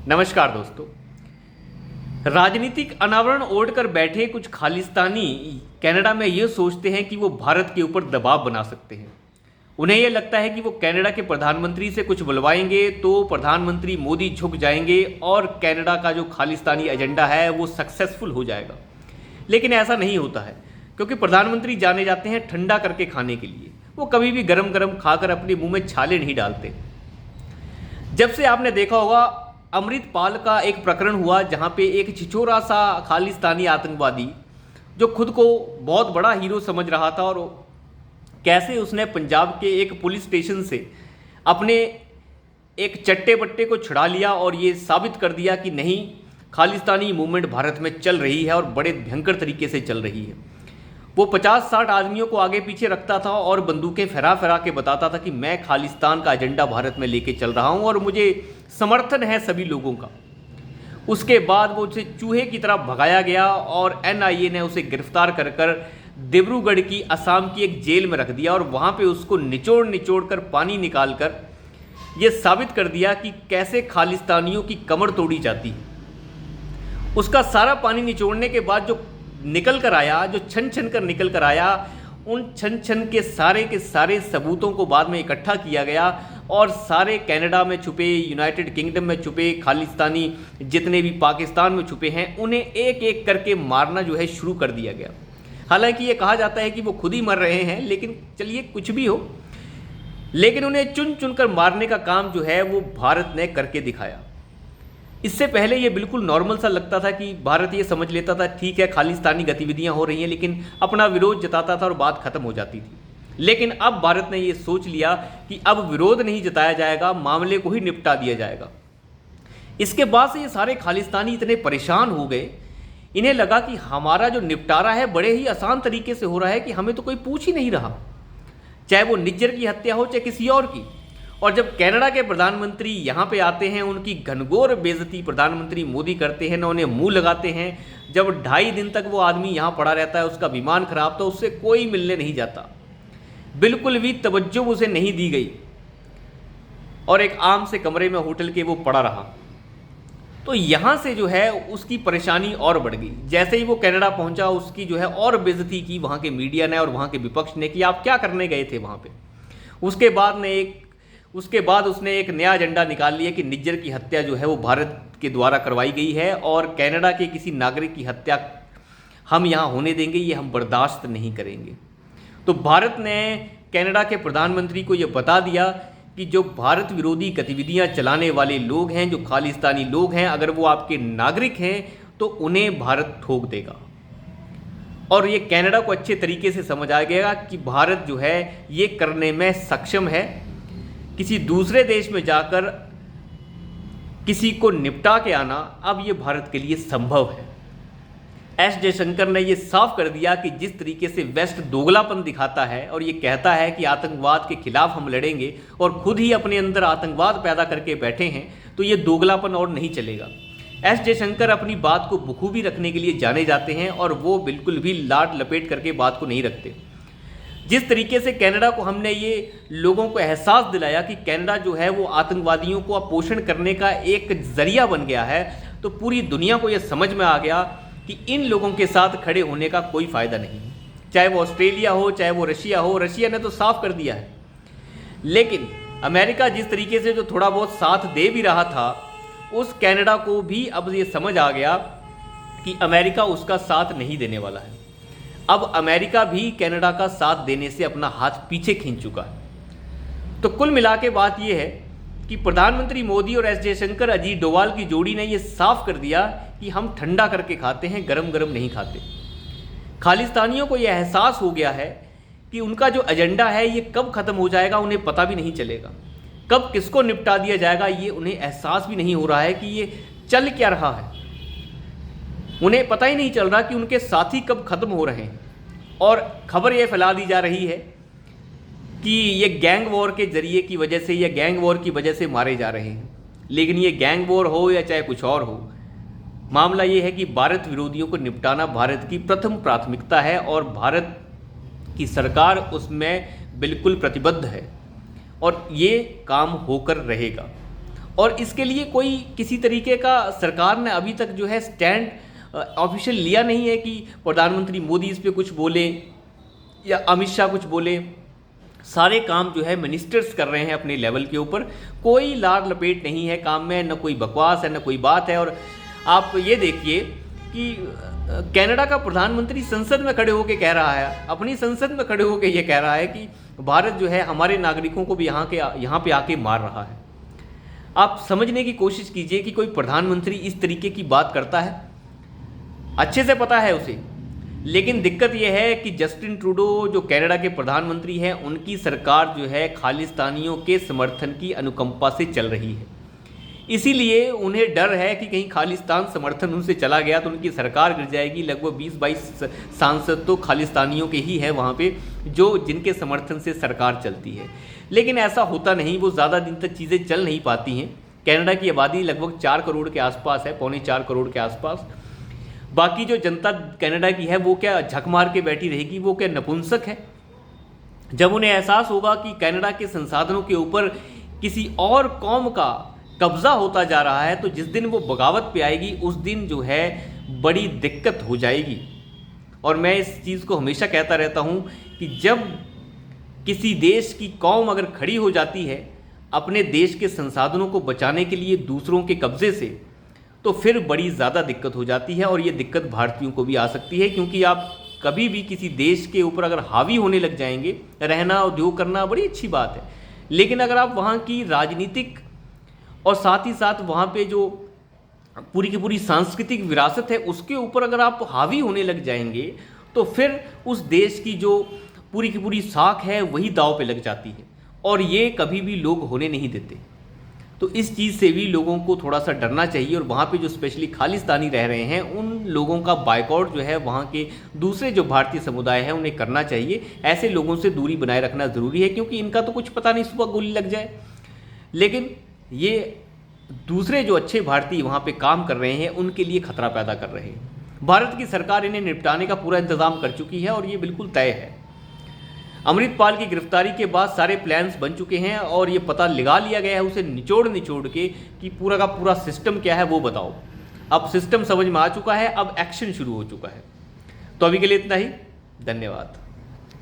नमस्कार दोस्तों। राजनीतिक अनावरण ओढ़कर बैठे कुछ खालिस्तानी कनाडा में ये सोचते हैं कि वो भारत के ऊपर दबाव बना सकते हैं। उन्हें यह लगता है कि वो कनाडा के प्रधानमंत्री से कुछ बुलवाएंगे तो प्रधानमंत्री मोदी झुक जाएंगे और कनाडा का जो खालिस्तानी एजेंडा है वो सक्सेसफुल हो जाएगा। लेकिन ऐसा नहीं होता है, क्योंकि प्रधानमंत्री जाने जाते हैं ठंडा करके खाने के लिए। वो कभी भी गरम गरम खाकर अपने मुंह में छाले नहीं डालते। जब से आपने देखा होगा अमृतपाल का एक प्रकरण हुआ, जहां पे एक छिछोरा सा खालिस्तानी आतंकवादी जो खुद को बहुत बड़ा हीरो समझ रहा था, और कैसे उसने पंजाब के एक पुलिस स्टेशन से अपने एक चट्टे बट्टे को छुड़ा लिया और ये साबित कर दिया कि नहीं, खालिस्तानी मूवमेंट भारत में चल रही है और बड़े भयंकर तरीके से चल रही है। वो 50-60 आदमियों को आगे पीछे रखता था और बंदूकें फहरा फहरा के बताता था कि मैं खालिस्तान का एजेंडा भारत में लेके चल रहा हूं और मुझे समर्थन है सभी लोगों का। उसके बाद वो उसे चूहे की तरह भगाया गया और एनआईए ने उसे गिरफ्तार कर डिब्रूगढ़ की असम की एक जेल में रख दिया और वहाँ पे उसको निचोड़ निचोड़ कर पानी निकाल कर ये साबित कर दिया कि कैसे खालिस्तानियों की कमर तोड़ी जाती है। उसका सारा पानी निचोड़ने के बाद जो निकल कर आया, जो छन छन कर निकल कर आया, उन छन छन के सारे सबूतों को बाद में इकट्ठा किया गया और सारे कनाडा में छुपे, यूनाइटेड किंगडम में छुपे खालिस्तानी जितने भी पाकिस्तान में छुपे हैं, उन्हें एक एक करके मारना जो है शुरू कर दिया गया। हालांकि ये कहा जाता है कि वो खुद ही मर रहे हैं, लेकिन चलिए कुछ भी हो, लेकिन उन्हें चुन चुन कर मारने का काम जो है वो भारत ने करके दिखाया। इससे पहले ये बिल्कुल नॉर्मल सा लगता था कि भारत ये समझ लेता था ठीक है खालिस्तानी गतिविधियां हो रही हैं, लेकिन अपना विरोध जताता था और बात खत्म हो जाती थी। लेकिन अब भारत ने ये सोच लिया कि अब विरोध नहीं जताया जाएगा, मामले को ही निपटा दिया जाएगा। इसके बाद से ये सारे खालिस्तानी इतने परेशान हो गए, इन्हें लगा कि हमारा जो निपटारा है बड़े ही आसान तरीके से हो रहा है कि हमें तो कोई पूछ ही नहीं रहा, चाहे वो निज्जर की हत्या हो चाहे किसी और की। और जब कनाडा के प्रधानमंत्री यहाँ पे आते हैं, उनकी घनघोर बेइज्जती प्रधानमंत्री मोदी करते हैं, न उन्हें मुंह लगाते हैं। जब 2.5 दिन तक वो आदमी यहाँ पड़ा रहता है, उसका विमान खराब, तो उससे कोई मिलने नहीं जाता, बिल्कुल भी तवज्जो उसे नहीं दी गई और एक आम से कमरे में होटल के वो पड़ा रहा। तो यहाँ से जो है उसकी परेशानी और बढ़ गई। जैसे ही वो कनाडा पहुँचा, उसकी जो है और बेइज्जती की वहाँ के मीडिया ने और वहाँ के विपक्ष ने कि आप क्या करने गए थे वहाँ पे। उसके बाद उसने एक नया एजेंडा निकाल लिया कि निज्जर की हत्या जो है वो भारत के द्वारा करवाई गई है और कनाडा के किसी नागरिक की हत्या हम यहाँ होने देंगे, ये हम बर्दाश्त नहीं करेंगे। तो भारत ने कनाडा के प्रधानमंत्री को ये बता दिया कि जो भारत विरोधी गतिविधियां चलाने वाले लोग हैं, जो खालिस्तानी लोग हैं, अगर वो आपके नागरिक हैं तो उन्हें भारत ठोक देगा। और ये कनाडा को अच्छे तरीके से समझ आ गया कि भारत जो है ये करने में सक्षम है। किसी दूसरे देश में जाकर किसी को निपटा के आना अब ये भारत के लिए संभव है। एस जयशंकर ने ये साफ कर दिया कि जिस तरीके से वेस्ट दोगलापन दिखाता है और ये कहता है कि आतंकवाद के खिलाफ हम लड़ेंगे और खुद ही अपने अंदर आतंकवाद पैदा करके बैठे हैं, तो ये दोगलापन और नहीं चलेगा। एस जयशंकर अपनी बात को बखूबी रखने के लिए जाने जाते हैं और वो बिल्कुल भी लाड लपेट करके बात को नहीं रखते। जिस तरीके से कनाडा को हमने ये लोगों को एहसास दिलाया कि कनाडा जो है वो आतंकवादियों को पोषण करने का एक जरिया बन गया है, तो पूरी दुनिया को ये समझ में आ गया कि इन लोगों के साथ खड़े होने का कोई फ़ायदा नहीं, चाहे वो ऑस्ट्रेलिया हो चाहे वो रशिया हो। रशिया ने तो साफ कर दिया है, लेकिन अमेरिका जिस तरीके से जो थोड़ा बहुत साथ दे भी रहा था, उस कनाडा को भी अब ये समझ आ गया कि अमेरिका उसका साथ नहीं देने वाला है। अब अमेरिका भी कनाडा का साथ देने से अपना हाथ पीछे खींच चुका है। तो कुल मिला के बात यह है कि प्रधानमंत्री मोदी और एस जयशंकर, अजीत डोवाल की जोड़ी ने यह साफ कर दिया कि हम ठंडा करके खाते हैं, गरम गरम नहीं खाते। खालिस्तानियों को यह एहसास हो गया है कि उनका जो एजेंडा है ये कब खत्म हो जाएगा उन्हें पता भी नहीं चलेगा, कब किसको निपटा दिया जाएगा ये उन्हें एहसास भी नहीं हो रहा है कि ये चल क्या रहा है। उन्हें पता ही नहीं चल रहा कि उनके साथी कब खत्म हो रहे हैं। और खबर ये फैला दी जा रही है कि ये गैंग वॉर के जरिए की वजह से या गैंग वॉर की वजह से मारे जा रहे हैं। लेकिन ये गैंग वॉर हो या चाहे कुछ और हो, मामला ये है कि भारत विरोधियों को निपटाना भारत की प्रथम प्राथमिकता है और भारत की सरकार उसमें बिल्कुल प्रतिबद्ध है और ये काम होकर रहेगा। और इसके लिए कोई किसी तरीके का सरकार ने अभी तक जो है स्टैंड ऑफिशियल लिया नहीं है कि प्रधानमंत्री मोदी इस पे कुछ बोले या अमित शाह कुछ बोले। सारे काम जो है मिनिस्टर्स कर रहे हैं अपने लेवल के ऊपर, कोई लार लपेट नहीं है काम में, न कोई बकवास है न कोई बात है। और आप ये देखिए कि कनाडा का प्रधानमंत्री संसद में खड़े होकर कह रहा है, अपनी संसद में खड़े होकर ये कह रहा है कि भारत जो है हमारे नागरिकों को भी यहाँ पे आके मार रहा है। आप समझने की कोशिश कीजिए कि कोई प्रधानमंत्री इस तरीके की बात करता है, अच्छे से पता है उसे। लेकिन दिक्कत यह है कि जस्टिन ट्रूडो जो कनाडा के प्रधानमंत्री हैं, उनकी सरकार जो है खालिस्तानियों के समर्थन की अनुकंपा से चल रही है। इसीलिए उन्हें डर है कि कहीं खालिस्तान समर्थन उनसे चला गया तो उनकी सरकार गिर जाएगी। लगभग 20-22 सांसद तो खालिस्तानियों के ही हैं वहाँ पे, जो जिनके समर्थन से सरकार चलती है। लेकिन ऐसा होता नहीं, वो ज़्यादा दिन तक चीज़ें चल नहीं पाती हैं। कनाडा की आबादी लगभग 4 करोड़ के आसपास है, 3.25 करोड़ के आसपास। बाकी जो जनता कनाडा की है वो क्या झक मार के बैठी रहेगी, वो क्या नपुंसक है? जब उन्हें एहसास होगा कि कनाडा के संसाधनों के ऊपर किसी और कौम का कब्जा होता जा रहा है, तो जिस दिन वो बगावत पे आएगी उस दिन जो है बड़ी दिक्कत हो जाएगी। और मैं इस चीज़ को हमेशा कहता रहता हूँ कि जब किसी देश की कौम अगर खड़ी हो जाती है अपने देश के संसाधनों को बचाने के लिए दूसरों के कब्जे से, तो फिर बड़ी ज़्यादा दिक्कत हो जाती है। और ये दिक्कत भारतीयों को भी आ सकती है, क्योंकि आप कभी भी किसी देश के ऊपर अगर हावी होने लग जाएंगे, रहना उद्योग करना बड़ी अच्छी बात है, लेकिन अगर आप वहाँ की राजनीतिक और साथ ही साथ वहाँ पे जो पूरी की पूरी सांस्कृतिक विरासत है उसके ऊपर अगर आप हावी होने लग जाएंगे, तो फिर उस देश की जो पूरी की पूरी साख है वही दांव पे लग जाती है। और ये कभी भी लोग होने नहीं देते। तो इस चीज़ से भी लोगों को थोड़ा सा डरना चाहिए। और वहाँ पे जो स्पेशली खालिस्तानी रह रहे हैं उन लोगों का बायकॉट जो है वहाँ के दूसरे जो भारतीय समुदाय है उन्हें करना चाहिए। ऐसे लोगों से दूरी बनाए रखना ज़रूरी है, क्योंकि इनका तो कुछ पता नहीं सुबह गोली लग जाए। लेकिन ये दूसरे जो अच्छे भारतीय वहाँ पे काम कर रहे हैं उनके लिए खतरा पैदा कर रहे हैं। भारत की सरकार इन्हें निपटाने का पूरा इंतज़ाम कर चुकी है और ये बिल्कुल तय है। अमृतपाल की गिरफ्तारी के बाद सारे प्लान्स बन चुके हैं और ये पता लगा लिया गया है उसे निचोड़ के कि पूरा का पूरा सिस्टम क्या है वो बताओ। अब सिस्टम समझ में आ चुका है, अब एक्शन शुरू हो चुका है। तो अभी के लिए इतना ही, धन्यवाद।